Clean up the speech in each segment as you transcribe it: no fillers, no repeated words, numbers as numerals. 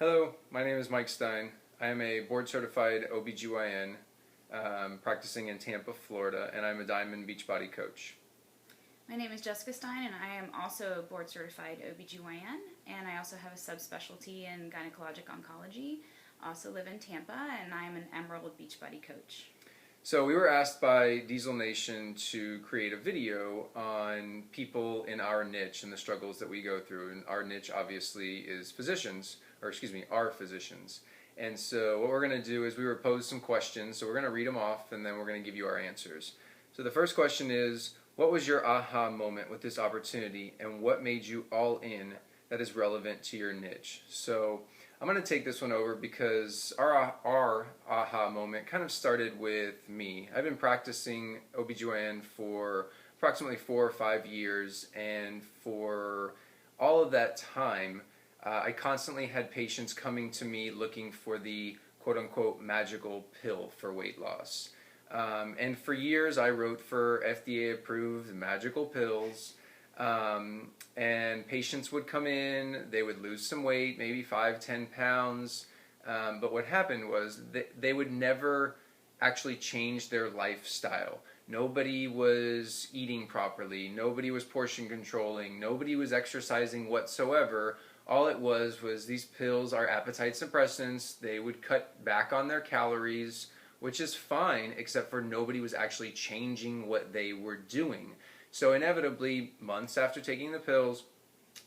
Hello, my name is Mike Stine. I am a board-certified OBGYN practicing in Tampa, Florida, and I'm a Diamond Beachbody coach. My name is Jessica Stine, and I am also a board-certified OBGYN, and I also have a subspecialty in gynecologic oncology. I also live in Tampa, and I am an Emerald Beachbody coach. So we were asked by Diesel Nation to create a video on people in our niche and the struggles that we go through. And our niche obviously is physicians, or excuse me, are physicians. And so what we're going to do is we were posed some questions, so we're going to read them off and then we're going to give you our answers. So the first question is, what was your aha moment with this opportunity and what made you all in that is relevant to your niche? So I'm going to take this one over because our aha moment kind of started with me. I've been practicing OBGYN for approximately 4 or 5 years, and for all of that time, I constantly had patients coming to me looking for the quote-unquote magical pill for weight loss. And for years I wrote for FDA-approved magical pills. And patients would come in, they would lose some weight, maybe 5-10 pounds, but what happened was they would never actually change their lifestyle. Nobody was eating properly, nobody was portion controlling, nobody was exercising whatsoever. All it was these pills are appetite suppressants. They would cut back on their calories, which is fine, except for nobody was actually changing what they were doing. So inevitably, months after taking the pills,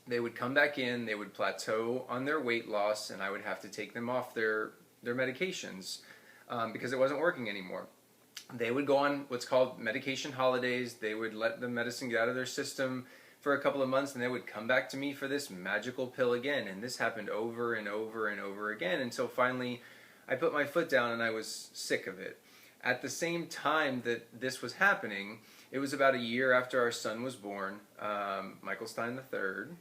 they would come back in, they would plateau on their weight loss, and I would have to take them off their medications because it wasn't working anymore. They would go on what's called medication holidays. They would let the medicine get out of their system for a couple of months, and they would come back to me for this magical pill again. And this happened over and over and over again until finally I put my foot down and I was sick of it. At the same time that this was happening, it was about a year after our son was born, Michael Stine III,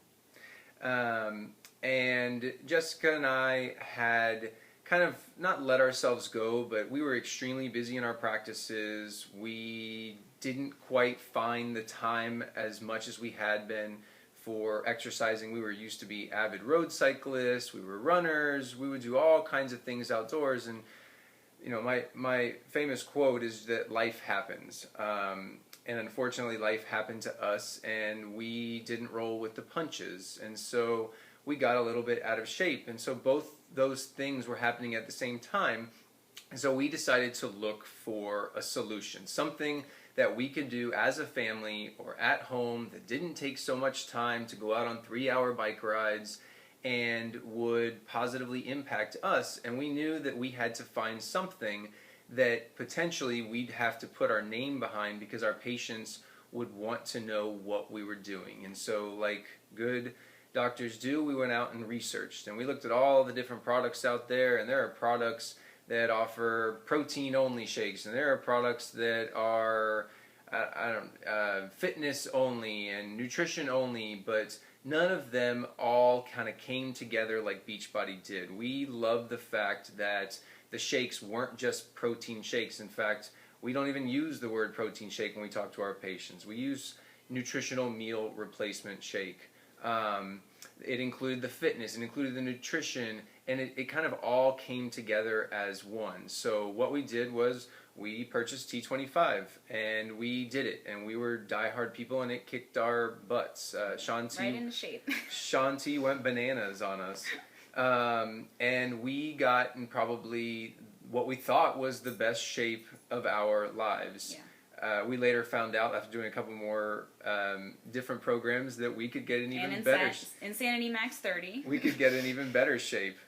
and Jessica and I had kind of not let ourselves go, but we were extremely busy in our practices. We didn't quite find the time as much as we had been for exercising. We were used to be avid road cyclists, we were runners, we would do all kinds of things outdoors, and you know, my famous quote is that life happens. And unfortunately, life happened to us, and we didn't roll with the punches. And so we got a little bit out of shape. And so both those things were happening at the same time. And so we decided to look for a solution, something that we could do as a family or at home that didn't take so much time to go out on 3-hour bike rides and would positively impact us. And we knew that we had to find something that potentially we'd have to put our name behind because our patients would want to know what we were doing. And so, like good doctors do, we went out and researched, and we looked at all the different products out there, and there are products that offer protein-only shakes, and there are products that are fitness only and nutrition only, but none of them all kind of came together like Beachbody did. We love the fact that the shakes weren't just protein shakes. In fact, we don't even use the word protein shake when we talk to our patients. We use nutritional meal replacement shake. It included the fitness, it included the nutrition, and it kind of all came together as one. So what we did was we purchased T25, and we did it, and we were diehard people, and it kicked our butts. Right into shape. Shanti went bananas on us. And we got in probably what we thought was the best shape of our lives. Yeah. We later found out after doing a couple more different programs that we could get an even better Insanity Max 30. We could get an even better shape.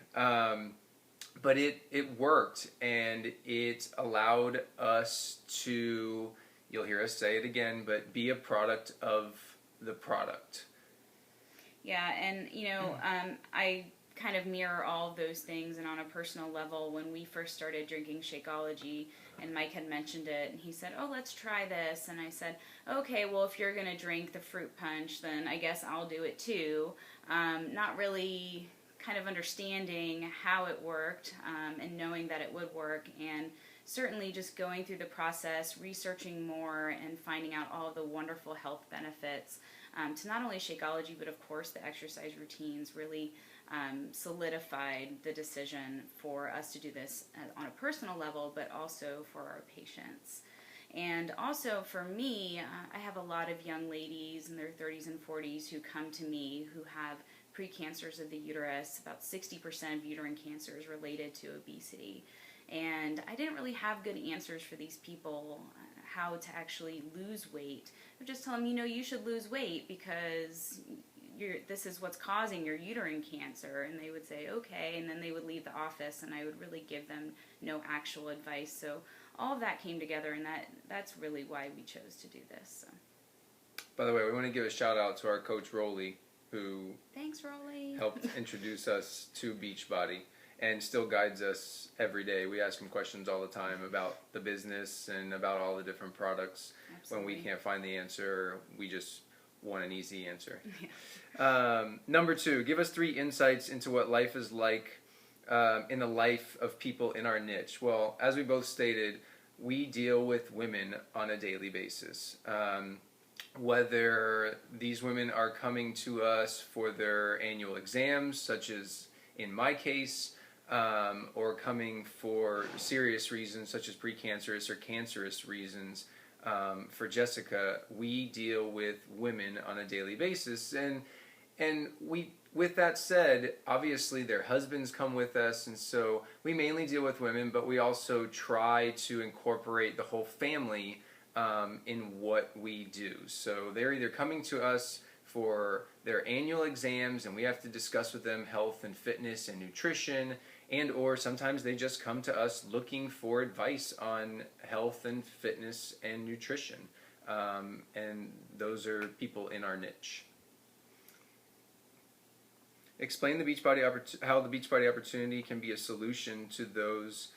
But it worked, and it allowed us to, you'll hear us say it again, but be a product of the product. Yeah, and you know, I kind of mirror all of those things, and on a personal level, when we first started drinking Shakeology, and Mike had mentioned it, and he said, oh, let's try this, and I said, okay, well, if you're going to drink the fruit punch, then I guess I'll do it too. Not really kind of understanding how it worked, and knowing that it would work, and certainly just going through the process, researching more, and finding out all of the wonderful health benefits. to not only Shakeology, but of course the exercise routines really solidified the decision for us to do this on a personal level, but also for our patients. And also for me, I have a lot of young ladies in their 30s and 40s who come to me who have precancers of the uterus. About 60% of uterine cancer is related to obesity. And I didn't really have good answers for these people how to actually lose weight. I would just tell them, you should lose weight because this is what's causing your uterine cancer. And they would say, okay, and then they would leave the office and I would really give them no actual advice. So all of that came together, and that's really why we chose to do this. So. By the way, we want to give a shout out to our coach Rolly, who Thanks, Rolly. helped introduce us to Beachbody and still guides us every day. We ask him questions all the time about the business and about all the different products. Absolutely. When we can't find the answer, we just want an easy answer. Yeah. Number 2, give us 3 insights into what life is like in the life of people in our niche. Well, as we both stated, we deal with women on a daily basis. Whether these women are coming to us for their annual exams, such as in my case, or coming for serious reasons such as precancerous or cancerous reasons. For Jessica, we deal with women on a daily basis, and we. With that said, obviously their husbands come with us, and so we mainly deal with women, but we also try to incorporate the whole family in what we do. So they're either coming to us for their annual exams, and we have to discuss with them health and fitness and nutrition, and or sometimes they just come to us looking for advice on health and fitness and nutrition. And those are people in our niche. Explain how the Beachbody opportunity can be a solution to those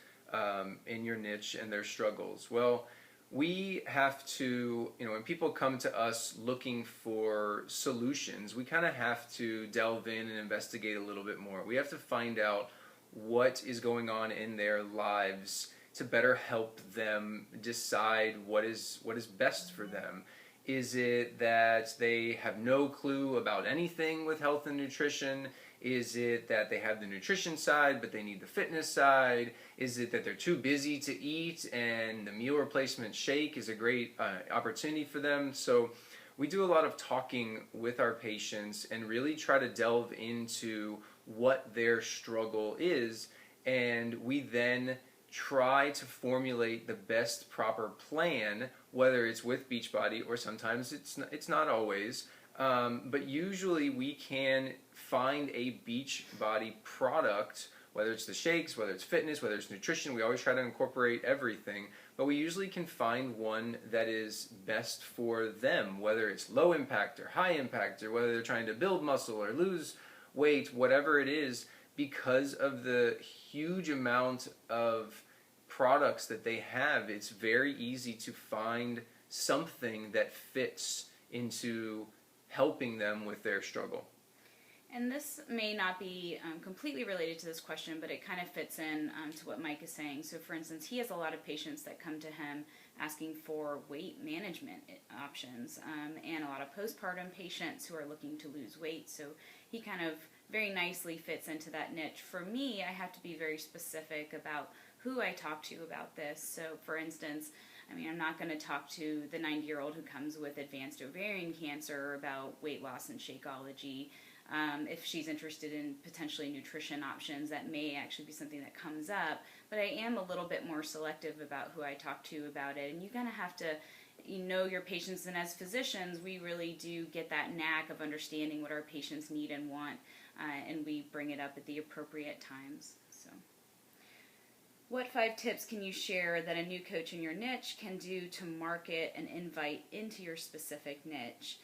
in your niche and their struggles. Well, we have to, when people come to us looking for solutions, we kind of have to delve in and investigate a little bit more. We have to find out what is going on in their lives to better help them decide what is best for them. Is it that they have no clue about anything with health and nutrition? Is it that they have the nutrition side but they need the fitness side? Is it that they're too busy to eat and the meal replacement shake is a great opportunity for them? So we do a lot of talking with our patients and really try to delve into what their struggle is, and we then try to formulate the best proper plan, whether it's with Beachbody or sometimes it's not always, but usually we can find a Beachbody product, whether it's the shakes, whether it's fitness, whether it's nutrition. We always try to incorporate everything, but we usually can find one that is best for them, whether it's low impact or high impact, or whether they're trying to build muscle or lose weight, whatever it is. Because of the huge amount of products that they have, it's very easy to find something that fits into helping them with their struggle. And this may not be completely related to this question, but it kind of fits in to what Mike is saying. So for instance, he has a lot of patients that come to him asking for weight management options, and a lot of postpartum patients who are looking to lose weight. So he kind of very nicely fits into that niche. For me, I have to be very specific about who I talk to about this. So for instance, I'm not going to talk to the 90-year-old who comes with advanced ovarian cancer about weight loss and Shakeology. If she's interested in potentially nutrition options, that may actually be something that comes up. But I am a little bit more selective about who I talk to about it. And you kind of have to know your patients. And as physicians, we really do get that knack of understanding what our patients need and want. And we bring it up at the appropriate times. So, what 5 tips can you share that a new coach in your niche can do to market and invite into your specific niche?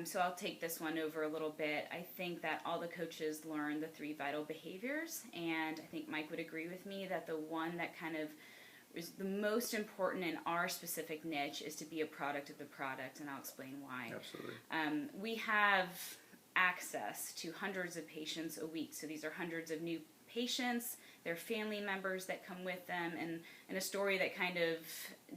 So I'll take this one over a little bit. I think that all the coaches learn the 3 vital behaviors, and I think Mike would agree with me that the one that kind of is the most important in our specific niche is to be a product of the product, and I'll explain why. Absolutely. We have access to hundreds of patients a week. So these are hundreds of new patients, their family members that come with them, and a story that kind of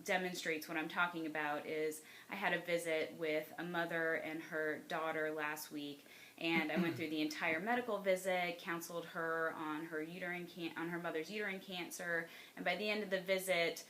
demonstrates what I'm talking about is I had a visit with a mother and her daughter last week, and I went through the entire medical visit, counseled her on her on her mother's uterine cancer, and by the end of the visit,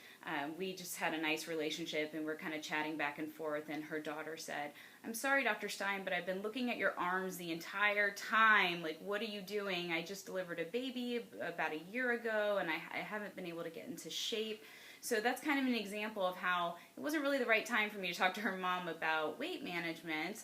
we just had a nice relationship, and we're kind of chatting back and forth, and her daughter said, "I'm sorry, Dr. Stine, but I've been looking at your arms the entire time. Like, what are you doing? I just delivered a baby about a year ago, and I haven't been able to get into shape." So that's kind of an example of how it wasn't really the right time for me to talk to her mom about weight management,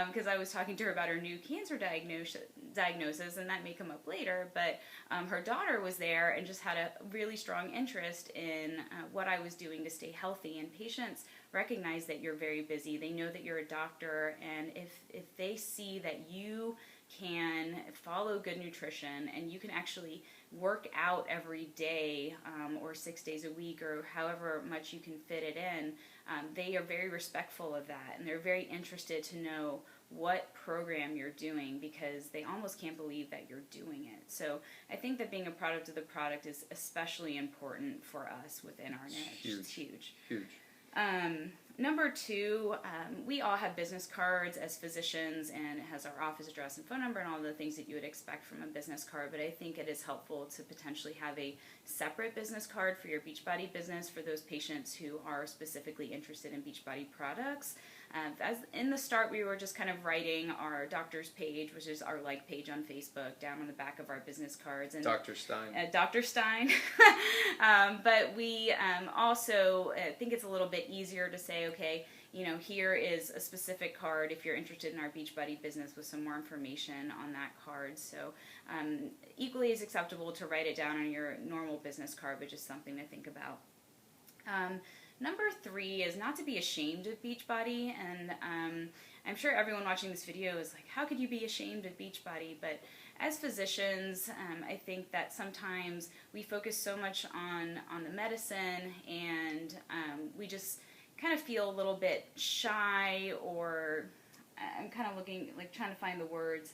because I was talking to her about her new cancer diagnosis, and that may come up later, but her daughter was there and just had a really strong interest in what I was doing to stay healthy. And patients recognize that you're very busy. They know that you're a doctor, and if they see that you can follow good nutrition and you can actually work out every day or 6 days a week or however much you can fit it in, they are very respectful of that, and they're very interested to know what program you're doing because they almost can't believe that you're doing it. So I think that being a product of the product is especially important for us within our niche. It's huge. Number two, we all have business cards as physicians, and it has our office address and phone number and all the things that you would expect from a business card, but I think it is helpful to potentially have a separate business card for your Beachbody business for those patients who are specifically interested in Beachbody products. As in the start, we were just kind of writing our doctor's page, which is our like page on Facebook, down on the back of our business cards. And Dr. Stine. Dr. Stine. But we also think it's a little bit easier to say, okay, you know, here is a specific card if you're interested in our Beachbody business with some more information on that card. So equally as acceptable to write it down on your normal business card, but just something to think about. Number three is not to be ashamed of Beachbody, and I'm sure everyone watching this video is like, how could you be ashamed of Beachbody? But as physicians, I think that sometimes we focus so much on the medicine, and we just kind of feel a little bit shy, or I'm kind of looking, like trying to find the words.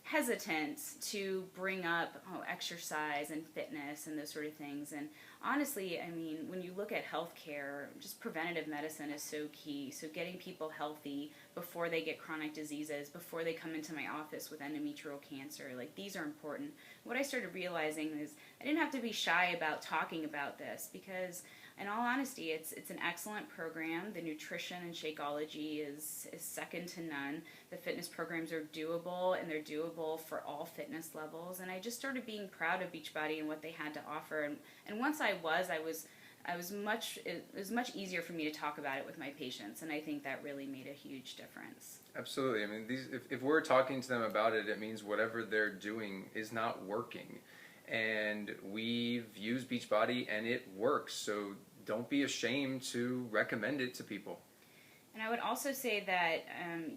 Hesitant to bring up exercise and fitness and those sort of things. And honestly, I mean, when you look at healthcare, just preventative medicine is so key. So getting people healthy before they get chronic diseases, before they come into my office with endometrial cancer, like these are important. What I started realizing is I didn't have to be shy about talking about this because, in all honesty, it's an excellent program. The nutrition and Shakeology is second to none. The fitness programs are doable, and they're doable for all fitness levels. And I just started being proud of Beachbody and what they had to offer. And once it was much easier for me to talk about it with my patients, and I think that really made a huge difference. Absolutely. I mean, if we're talking to them about it, it means whatever they're doing is not working. And we've used Beachbody and it works, so don't be ashamed to recommend it to people. And I would also say that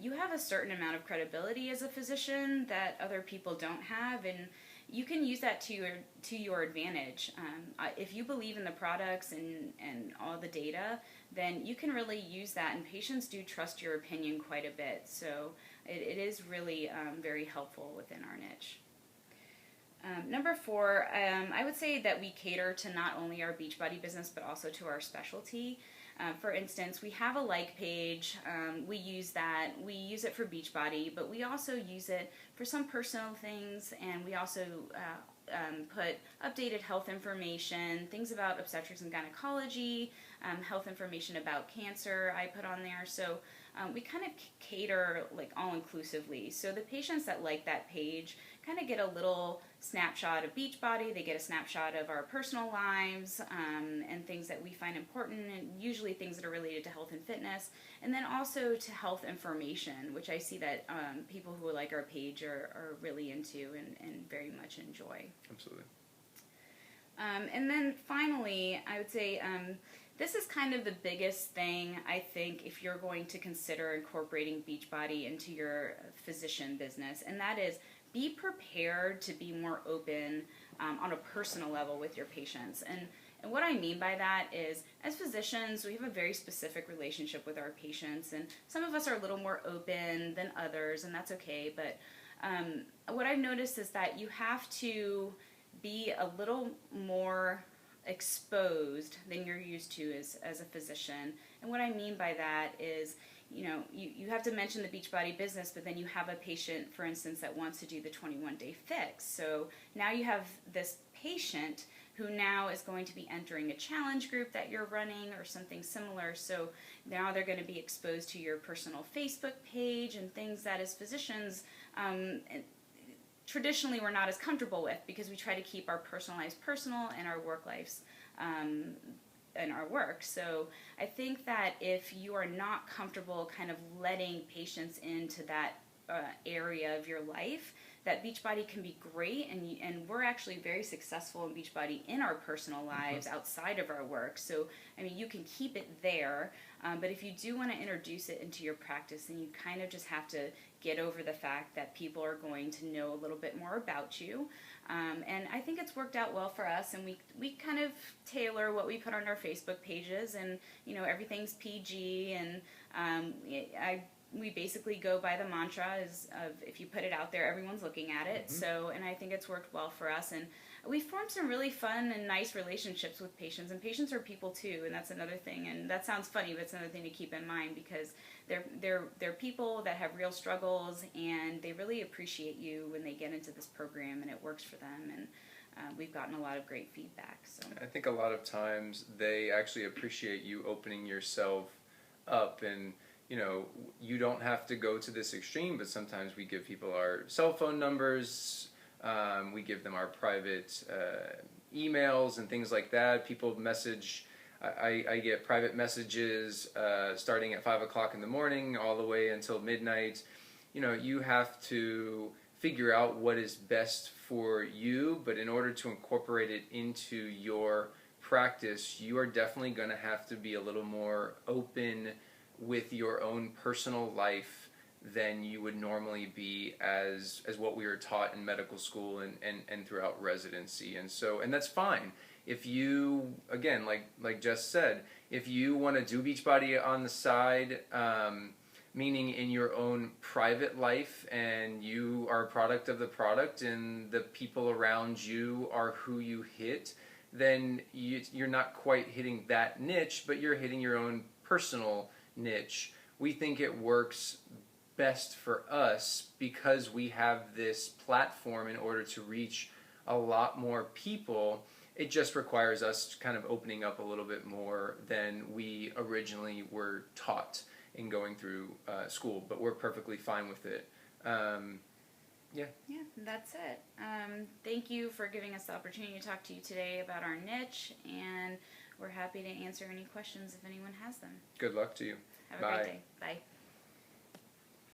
you have a certain amount of credibility as a physician that other people don't have, and you can use that to your advantage. If you believe in the products and all the data, then you can really use that, and patients do trust your opinion quite a bit. So it is really very helpful within our niche. Number four, I would say that we cater to not only our Beachbody business, but also to our specialty. For instance, we have a like page. We use that. We use it for Beachbody, but we also use it for some personal things, and we also put updated health information, things about obstetrics and gynecology, health information about cancer I put on there. So we kind of cater like all-inclusively. So the patients that like that page kind of get a little snapshot of Beachbody, they get a snapshot of our personal lives and things that we find important, and usually things that are related to health and fitness, and then also to health information, which I see that people who like our page are really into and very much enjoy. Absolutely. And then finally, I would say this is kind of the biggest thing, I think, if you're going to consider incorporating Beachbody into your physician business, and that is be prepared to be more open on a personal level with your patients. And And what I mean by that is, as physicians, we have a very specific relationship with our patients, and some of us are a little more open than others, and that's okay. But what I've noticed is that you have to be a little more exposed than you're used to as a physician. And what I mean by that is, you have to mention the Beachbody business, but then you have a patient, for instance, that wants to do the 21-day fix. So now you have this patient who now is going to be entering a challenge group that you're running or something similar. So now they're going to be exposed to your personal Facebook page and things that as physicians traditionally we're not as comfortable with, because we try to keep our personal lives personal and our work lives and our work. So I think that if you are not comfortable kind of letting patients into that area of your life, that Beachbody can be great, and we're actually very successful in Beachbody in our personal lives outside of our work. So, I mean, you can keep it there, but if you do want to introduce it into your practice, then you kind of just have to get over the fact that people are going to know a little bit more about you. And I think it's worked out well for us, and we kind of tailor what we put on our Facebook pages, and, everything's PG, and we basically go by the mantra of if you put it out there, everyone's looking at it. So, and I think it's worked well for us. And we've formed some really fun and nice relationships with patients. And patients are people too, and that's another thing. And that sounds funny, but it's another thing to keep in mind, because they're people that have real struggles, and they really appreciate you when they get into this program and it works for them. And we've gotten a lot of great feedback. So I think a lot of times they actually appreciate you opening yourself up, and you don't have to go to this extreme, but sometimes we give people our cell phone numbers, we give them our private emails and things like that. People message, I get private messages starting at 5 o'clock in the morning all the way until midnight. You have to figure out what is best for you, but in order to incorporate it into your practice, you are definitely going to have to be a little more open with your own personal life than you would normally be as what we were taught in medical school and throughout residency. And that's fine. If you, again, like Jess said, if you want to do Beachbody on the side, meaning in your own private life, and you are a product of the product and the people around you are who you hit, then you're not quite hitting that niche, but you're hitting your own personal niche. We think it works best for us because we have this platform in order to reach a lot more people. It just requires us kind of opening up a little bit more than we originally were taught in going through school, but we're perfectly fine with it. Yeah, that's it. Thank you for giving us the opportunity to talk to you today about our niche, and we're happy to answer any questions if anyone has them. Good luck to you. Have a great day. Bye.